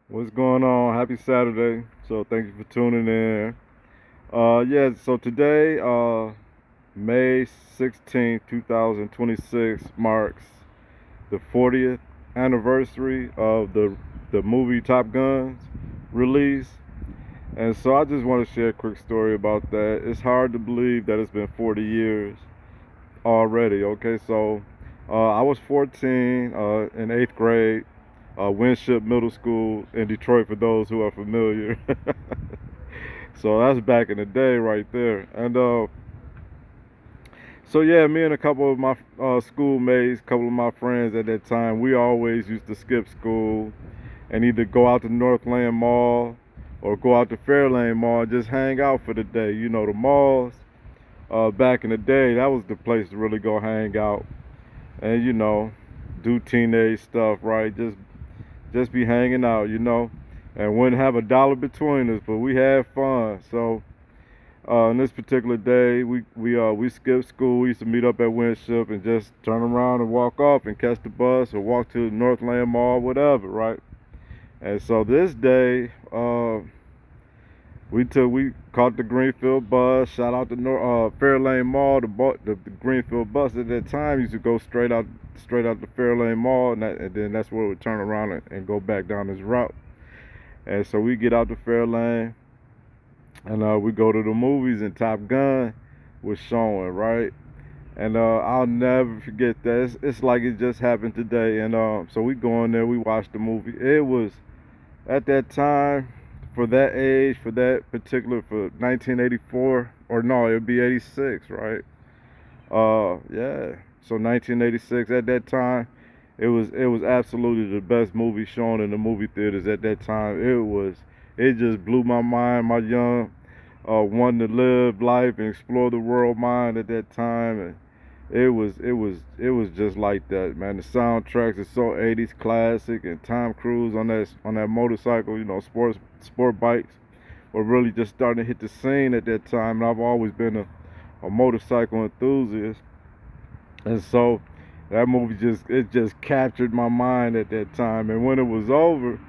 What's going on? Happy Saturday. So thank you for tuning in. Yeah, so today, May 16th, 2026 marks the 40th anniversary of the movie Top Gun's release. And so I just want to share a quick story about that. It's hard to believe that it's been 40 years already. Okay, so I was 14 in 8th grade, Winship Middle School in Detroit, for those who are familiar. So that's back in the day right there. And so yeah, me and a couple of my schoolmates, a couple of my friends at that time, we always used to skip school and either go out to Northland Mall or go out to Fairlane Mall and just hang out for the day. You know, the malls back in the day, that was the place to really go hang out and do teenage stuff, right? Just be hanging out, and wouldn't have a dollar between us, but we had fun. So on this particular day, we skipped school. We used to meet up at Winship and just turn around and walk off and catch the bus or walk to Northland Mall, whatever, right? And so this day, we caught the Greenfield bus. Shout out to Fairlane Mall. The Greenfield bus at that time used to go straight out to Fairlane Mall, and then that's where we turn around and go back down this route. And so we get out to Fairlane, and we go to the movies, and Top Gun was showing, right? And I'll never forget that. It's like it just happened today. And so we go in there, we watch the movie. It was at that time, for that age, for 1984, or no, it'd be 86, right? Yeah. So 1986, at that time, it was absolutely the best movie shown in the movie theaters at that time. It just blew my mind. My young, wanting to live life and explore the world mind at that time, and it was just like that, man. The soundtracks are so 80s classic, and Tom Cruise on that motorcycle, sport bikes were really just starting to hit the scene at that time. And I've always been a motorcycle enthusiast, and so that movie just captured my mind at that time. And when it was over,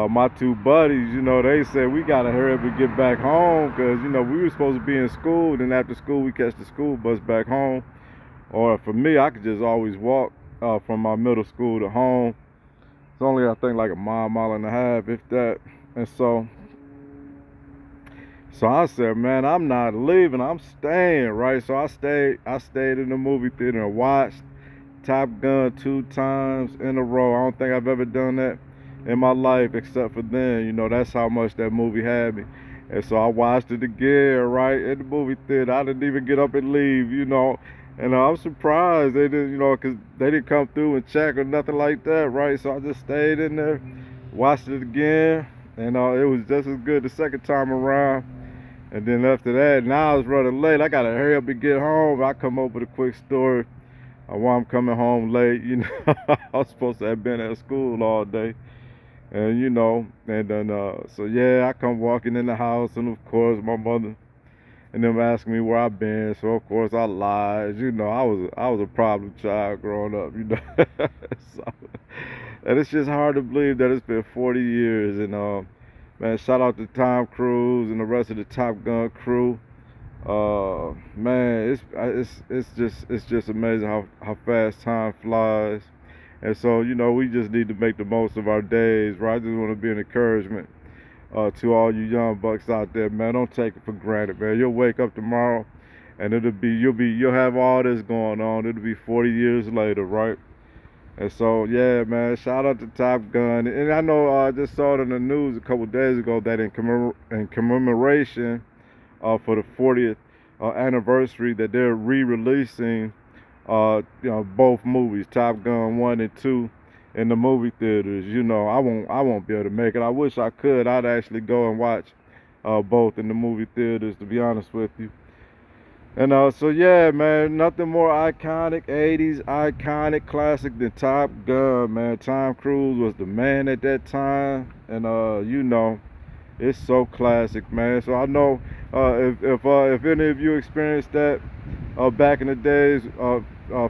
my two buddies, they said we gotta hurry up and get back home because we were supposed to be in school. Then after school, we catch the school bus back home. Or for me, I could just always walk from my middle school to home. It's only, I think, like a mile and a half, if that. And so I said, man, I'm not leaving. I'm staying, right? So I stayed in the movie theater and watched Top Gun 2 times in a row. I don't think I've ever done that in my life except for then. That's how much that movie had me. And so I watched it again, right, in the movie theater. I didn't even get up and leave. And I was surprised they didn't, because they didn't come through and check or nothing like that, right? So I just stayed in there, watched it again, and it was just as good the second time around. And then after that, now I was running late. I gotta hurry up and get home. I come up with a quick story of why I'm coming home late. I was supposed to have been at school all day, and then so yeah, I come walking in the house, and of course my mother and them asking me where I've been. So of course I lied. I was a problem child growing up. So, and it's just hard to believe that it's been 40 years. And man, shout out to Tom Cruise and the rest of the Top Gun crew. Man, it's just amazing how fast time flies. And so we just need to make the most of our days, right? I just want to be an encouragement to all you young bucks out there, man. Don't take it for granted, man. You'll wake up tomorrow, and you'll have all this going on. It'll be 40 years later, right? And so, yeah, man. Shout out to Top Gun. And I know I just saw it in the news a couple days ago that in commemoration for the 40th anniversary, that they're re-releasing both movies, Top Gun 1 and 2, in the movie theaters. I won't be able to make it. I wish I could. I'd actually go and watch both in the movie theaters, to be honest with you. And so yeah, man, nothing more iconic, 80s iconic classic than Top Gun, man. Tom Cruise was the man at that time, and it's so classic, man. So I know if any of you experienced that back in the days,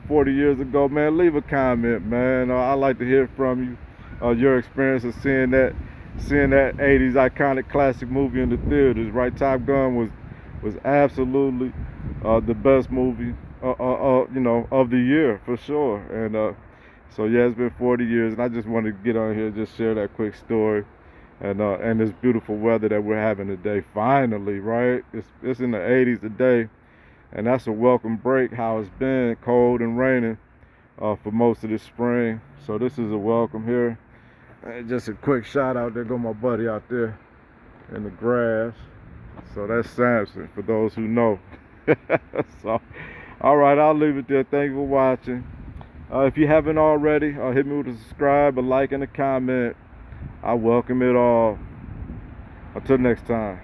40 years ago, man, leave a comment, man. I like to hear from you, your experience of seeing that seeing that 80s iconic classic movie in the theaters, right? Top Gun was absolutely the best movie, of the year for sure. And so yeah, it's been 40 years, and I just wanted to get on here and just share that quick story, and this beautiful weather that we're having today. Finally, right? It's in the 80s today, and that's a welcome break. How it's been cold and raining for most of the spring. So this is a welcome here. And just a quick shout out. There go my buddy out there in the grass. So that's Samson, for those who know. So, all right, I'll leave it there. Thank you for watching. If you haven't already, hit me with a subscribe, a like, and a comment. I welcome it all. Until next time.